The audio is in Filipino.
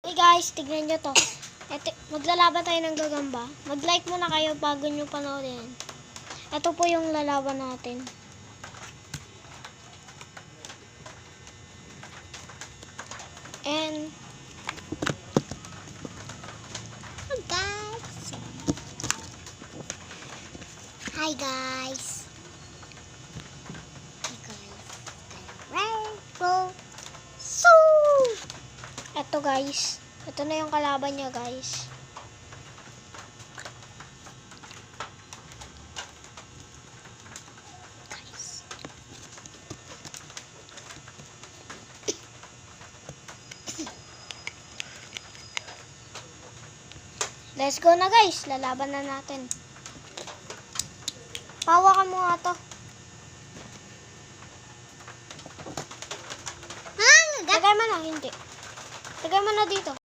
Hey guys, tignan nyo to. Eto, maglalaban tayo ng gagamba. Mag-like muna kayo bago nyo panoorin. Ito po yung lalaban natin. And guys. Hi guys. Ito guys. Ito na yung kalaban niya guys. Let's go na guys. Lalaban na natin. Pawakan mo nga to. Tagay mo na, hindi. Tagay mo na dito.